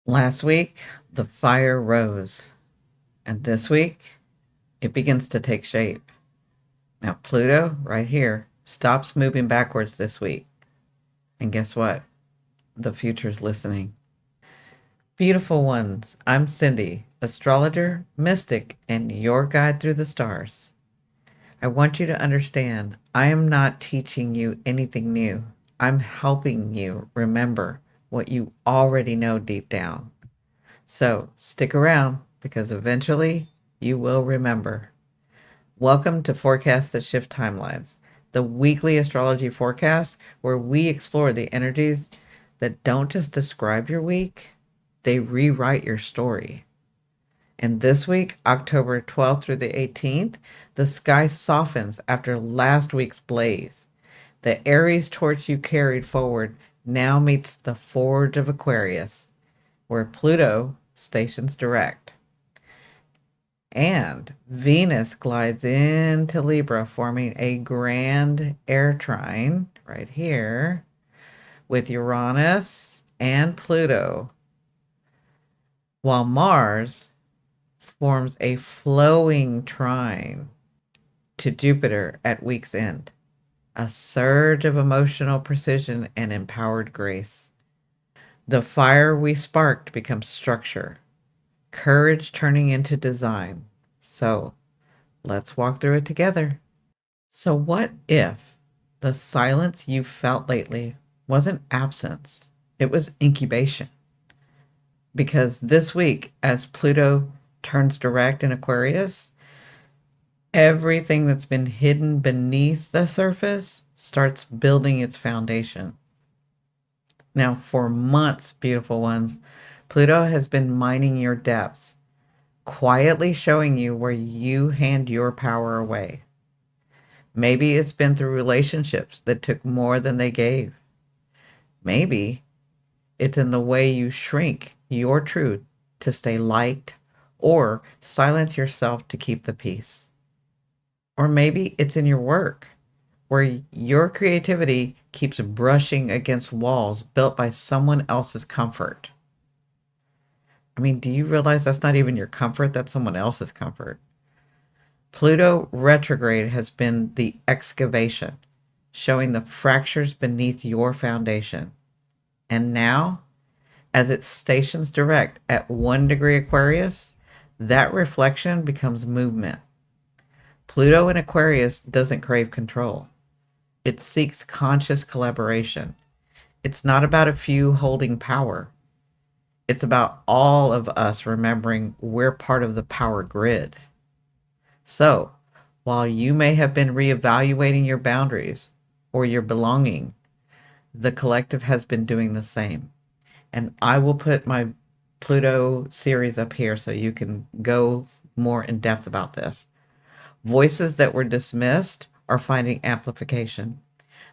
Last week, the fire rose, and this week, it begins to take shape. Now, Pluto, right here, stops moving backwards this week. And guess what? The future's listening. Beautiful ones, I'm Cindi, astrologer, mystic, and your guide through the stars. I want you to understand I am not teaching you anything new. I'm helping you remember what you already know deep down. So stick around because eventually you will remember. Welcome to Forecast That Shift Timelines, the weekly astrology forecast where we explore the energies that don't just describe your week, they rewrite your story. And this week, October 12th through the 18th, the sky softens after last week's blaze. The Aries torch you carried forward now meets the forge of Aquarius, where Pluto stations direct. And Venus glides into Libra, forming a Grand Air Trine right here with Uranus and Pluto, while Mars forms a flowing trine to Jupiter at week's end, a surge of emotional precision and empowered grace. The fire we sparked becomes structure, courage turning into design. So let's walk through it together. So, what if the silence you felt lately wasn't absence? It was incubation. Because this week, as Pluto turns direct in Aquarius, everything that's been hidden beneath the surface starts building its foundation. Now, for months, beautiful ones, Pluto has been mining your depths, quietly showing you where you hand your power away. Maybe it's been through relationships that took more than they gave. Maybe it's in the way you shrink your truth to stay liked or silence yourself to keep the peace. Or maybe it's in your work where your creativity keeps brushing against walls built by someone else's comfort. I mean, do you realize that's not even your comfort? That's someone else's comfort. Pluto retrograde has been the excavation, showing the fractures beneath your foundation. And now, as it stations direct at 1 degree Aquarius, that reflection becomes movement. Pluto in Aquarius doesn't crave control. It seeks conscious collaboration. It's not about a few holding power. It's about all of us remembering we're part of the power grid. So, while you may have been reevaluating your boundaries or your belonging, the collective has been doing the same. And I will put my Pluto series up here so you can go more in depth about this. Voices that were dismissed are finding amplification.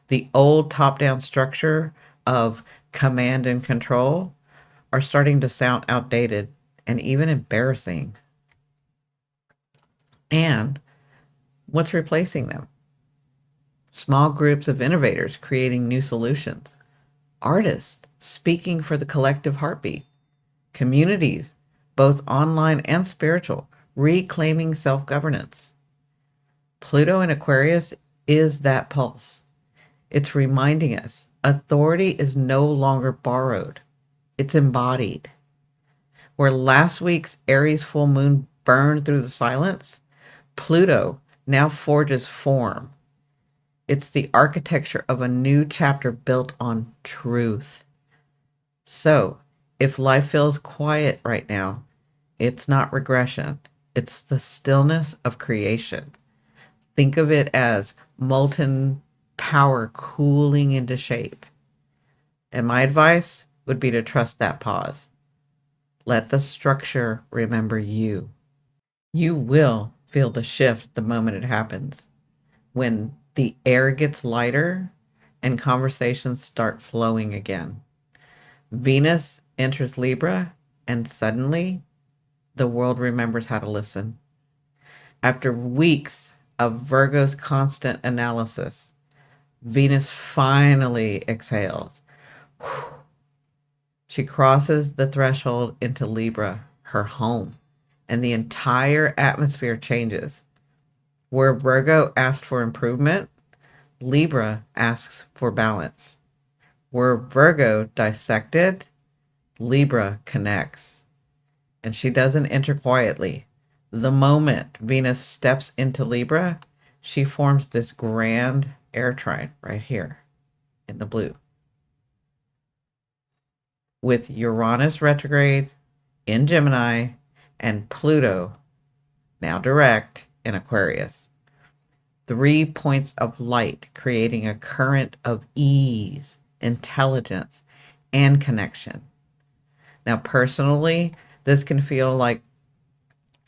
The old top down structure of command and control are starting to sound outdated and even embarrassing. And what's replacing them? Small groups of innovators creating new solutions, artists speaking for the collective heartbeat, communities, both online and spiritual, reclaiming self governance. Pluto in Aquarius is that pulse. It's reminding us authority is no longer borrowed, it's embodied. Where last week's Aries full moon burned through the silence, Pluto now forges form. It's the architecture of a new chapter built on truth. So, if life feels quiet right now, it's not regression, it's the stillness of creation. Think of it as molten power cooling into shape. And my advice would be to trust that pause. Let the structure remember you. You will feel the shift the moment it happens. When the air gets lighter and conversations start flowing again. Venus enters Libra, and suddenly the world remembers how to listen. After weeks of Virgo's constant analysis, Venus finally exhales. She crosses the threshold into Libra, her home, and the entire atmosphere changes. Where Virgo asked for improvement, Libra asks for balance. Where Virgo dissected, Libra connects. And she doesn't enter quietly. The moment Venus steps into Libra, she forms this grand air trine right here in the blue, with Uranus retrograde in Gemini and Pluto now direct in Aquarius. 3 points of light creating a current of ease, intelligence, and connection. Now, personally, this can feel like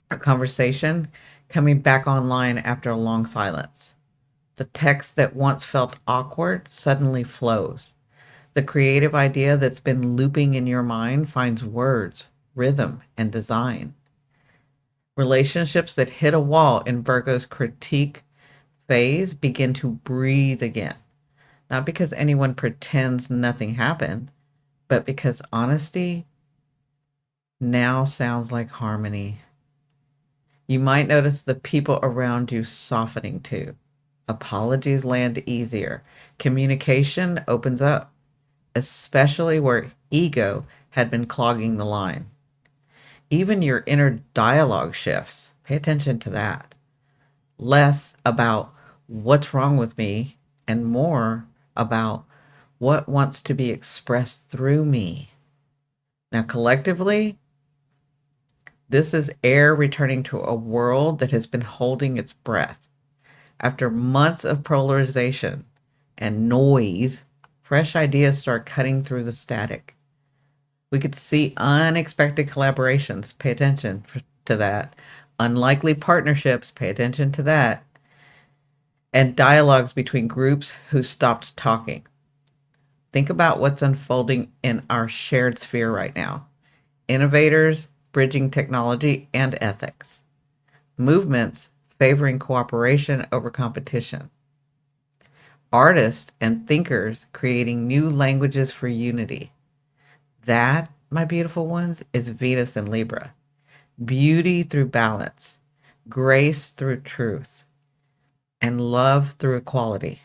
a conversation coming back online after a long silence. The text that once felt awkward suddenly flows. The creative idea that's been looping in your mind finds words, rhythm, and design. Relationships that hit a wall in Virgo's critique phase begin to breathe again. Not because anyone pretends nothing happened, but because honesty now sounds like harmony. You might notice the people around you softening too. Apologies land easier. Communication opens up, especially where ego had been clogging the line. Even your inner dialogue shifts. Pay attention to that. Less about what's wrong with me and more about what wants to be expressed through me. Now, collectively, this is air returning to a world that has been holding its breath. After months of polarization and noise, fresh ideas start cutting through the static. We could see unexpected collaborations. Pay attention to that. Unlikely partnerships. Pay attention to that. And dialogues between groups who stopped talking. Think about what's unfolding in our shared sphere right now. Innovators bridging technology and ethics. Movements favoring cooperation over competition. Artists and thinkers creating new languages for unity. That, my beautiful ones, is Venus in Libra. Beauty through balance, grace through truth, and love through equality.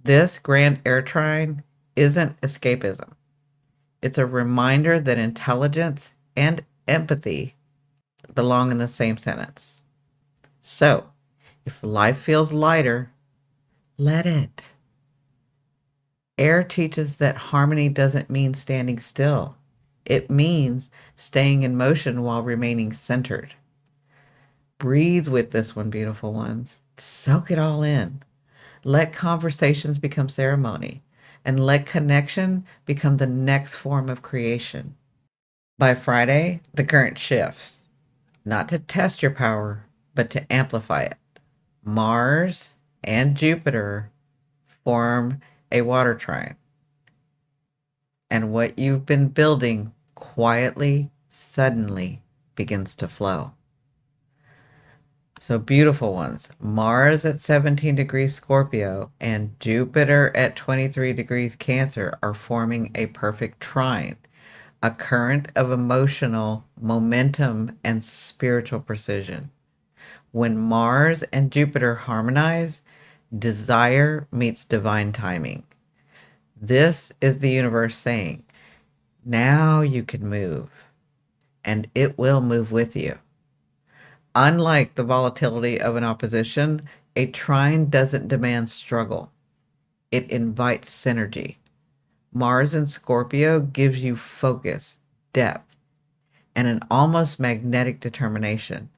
This grand air trine isn't escapism. It's a reminder that intelligence and empathy belong in the same sentence. So, if life feels lighter, let it. Air teaches that harmony doesn't mean standing still. It means staying in motion while remaining centered. Breathe with this one, beautiful ones. Soak it all in. Let conversations become ceremony, and let connection become the next form of creation. By Friday, the current shifts, not to test your power, but to amplify it. Mars and Jupiter form a water trine. And what you've been building quietly, suddenly begins to flow. So, beautiful ones, Mars at 17 degrees Scorpio and Jupiter at 23 degrees Cancer are forming a perfect trine, a current of emotional momentum and spiritual precision. When Mars and Jupiter harmonize, desire meets divine timing. This is the universe saying, now you can move, and it will move with you. Unlike the volatility of an opposition, a trine doesn't demand struggle. It invites synergy. Mars in Scorpio gives you focus, depth, and an almost magnetic determination.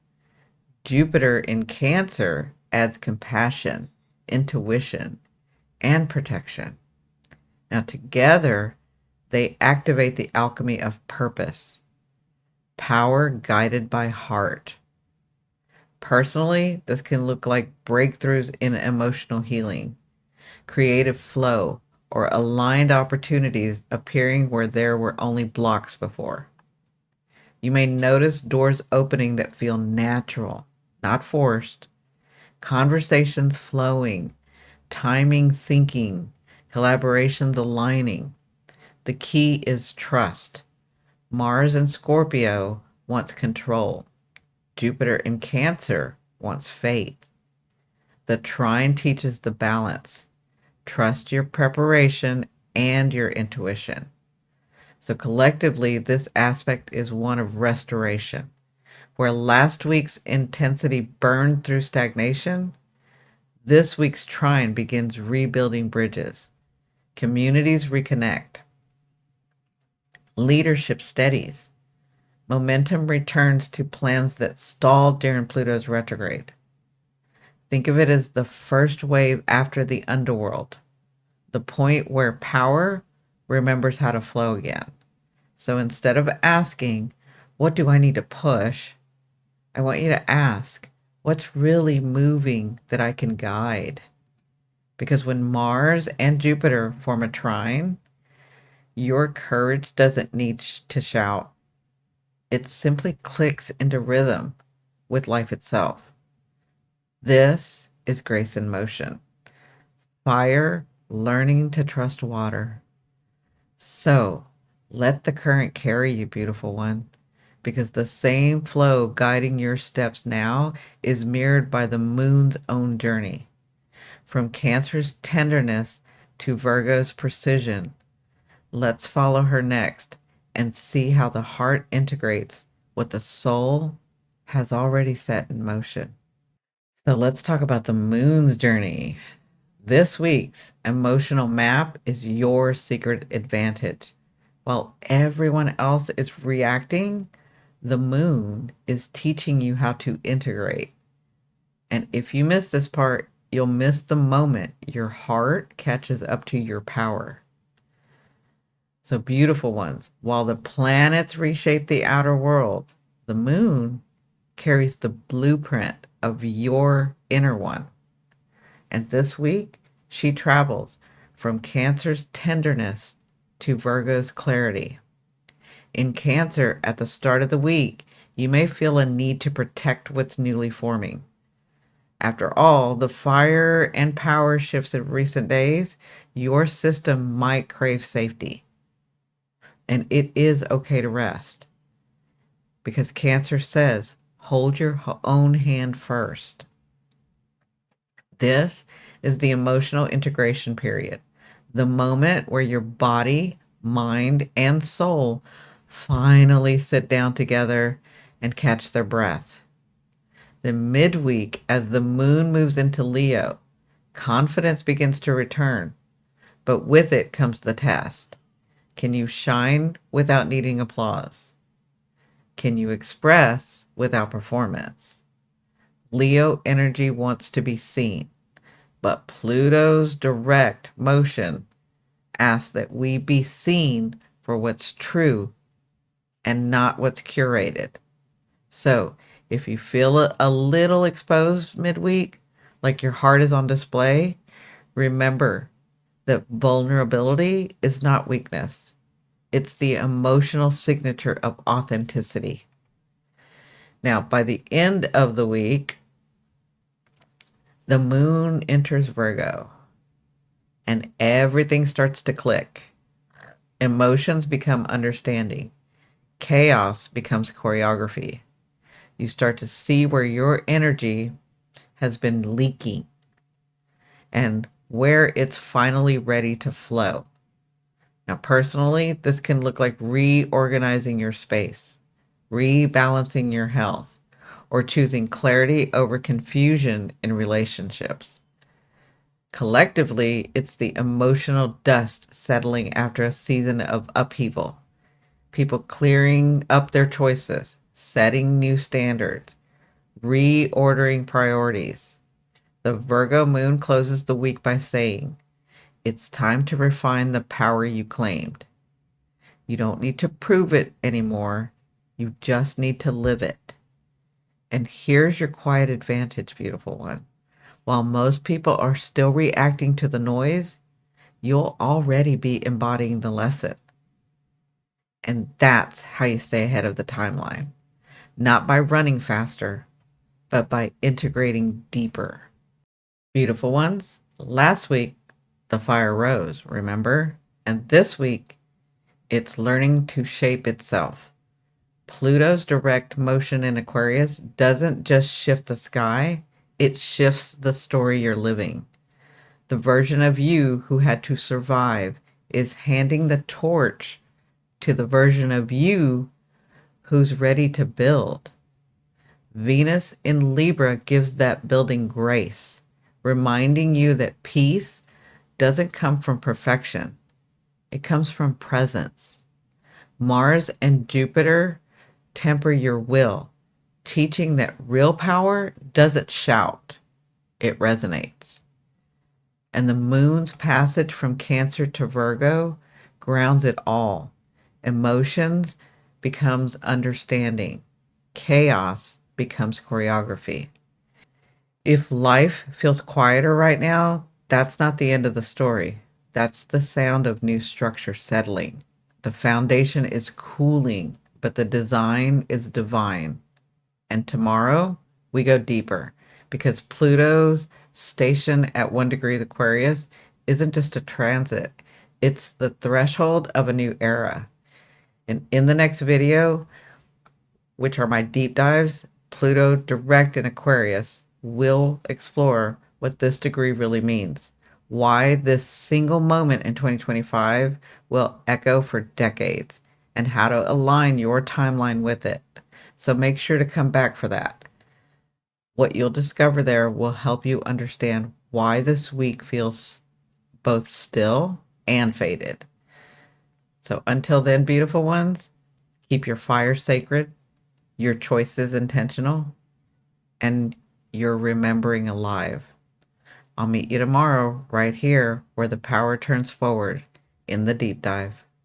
Jupiter in Cancer adds compassion, intuition, and protection. Now, together, they activate the alchemy of purpose, power guided by heart. Personally, this can look like breakthroughs in emotional healing, creative flow, or aligned opportunities appearing where there were only blocks before. You may notice doors opening that feel natural, not forced, conversations flowing, timing syncing, collaborations aligning. The key is trust. Mars in Scorpio wants control. Jupiter in Cancer wants faith. The trine teaches the balance. Trust your preparation and your intuition. So collectively, this aspect is one of restoration. Where last week's intensity burned through stagnation, this week's trine begins rebuilding bridges. Communities reconnect. Leadership steadies. Momentum returns to plans that stalled during Pluto's retrograde. Think of it as the first wave after the underworld, the point where power remembers how to flow again. So instead of asking, what do I need to push? I want you to ask, what's really moving that I can guide? Because when Mars and Jupiter form a trine, your courage doesn't need to shout. It simply clicks into rhythm with life itself. This is grace in motion. Fire learning to trust water. So let the current carry you, beautiful one, because the same flow guiding your steps now is mirrored by the moon's own journey. From Cancer's tenderness to Virgo's precision, let's follow her next and see how the heart integrates what the soul has already set in motion. So let's talk about the moon's journey. This week's emotional map is your secret advantage. While everyone else is reacting, the moon is teaching you how to integrate. And if you miss this part, you'll miss the moment your heart catches up to your power. So, beautiful ones, while the planets reshape the outer world, the moon carries the blueprint of your inner one. And this week, she travels from Cancer's tenderness to Virgo's clarity. In Cancer, at the start of the week, you may feel a need to protect what's newly forming. After all, the fire and power shifts of recent days, your system might crave safety. And it is okay to rest. Because Cancer says, hold your own hand first. This is the emotional integration period, the moment where your body, mind, and soul finally sit down together and catch their breath. Then midweek, as the moon moves into Leo, confidence begins to return, but with it comes the test. Can you shine without needing applause? Can you express without performance? Leo energy wants to be seen, but Pluto's direct motion asks that we be seen for what's true and not what's curated. So if you feel a little exposed midweek, like your heart is on display, remember that vulnerability is not weakness. It's the emotional signature of authenticity. Now, by the end of the week, the moon enters Virgo and everything starts to click. Emotions become understanding. Chaos becomes choreography. You start to see where your energy has been leaking and where it's finally ready to flow. Now, personally, this can look like reorganizing your space, rebalancing your health, or choosing clarity over confusion in relationships. Collectively, it's the emotional dust settling after a season of upheaval. People clearing up their choices, setting new standards, reordering priorities. The Virgo moon closes the week by saying, it's time to refine the power you claimed. You don't need to prove it anymore. You just need to live it. And here's your quiet advantage, beautiful one. While most people are still reacting to the noise, you'll already be embodying the lesson. And that's how you stay ahead of the timeline. Not by running faster, but by integrating deeper. Beautiful ones, last week the fire rose, remember? And this week It's learning to shape itself. Pluto's direct motion in Aquarius doesn't just shift the sky, it shifts the story you're living. The version of you who had to survive is handing the torch to the version of you who's ready to build. Venus in Libra gives that building grace, reminding you that peace doesn't come from perfection, it comes from presence. Mars and Jupiter temper your will, teaching that real power doesn't shout, it resonates. And the moon's passage from Cancer to Virgo grounds it all. Emotions becomes understanding. Chaos becomes choreography. If life feels quieter right now, that's not the end of the story. That's the sound of new structure settling. The foundation is cooling, but the design is divine. And tomorrow we go deeper because Pluto's station at 1 degree Aquarius isn't just a transit, it's the threshold of a new era. And in the next video, which are my deep dives, Pluto direct in Aquarius, will explore what this degree really means, why this single moment in 2025 will echo for decades, and how to align your timeline with it. So make sure to come back for that. What you'll discover there will help you understand why this week feels both still and faded. So until then, beautiful ones, keep your fire sacred, your choices intentional, and your remembering alive. I'll meet you tomorrow right here where the power turns forward in the deep dive.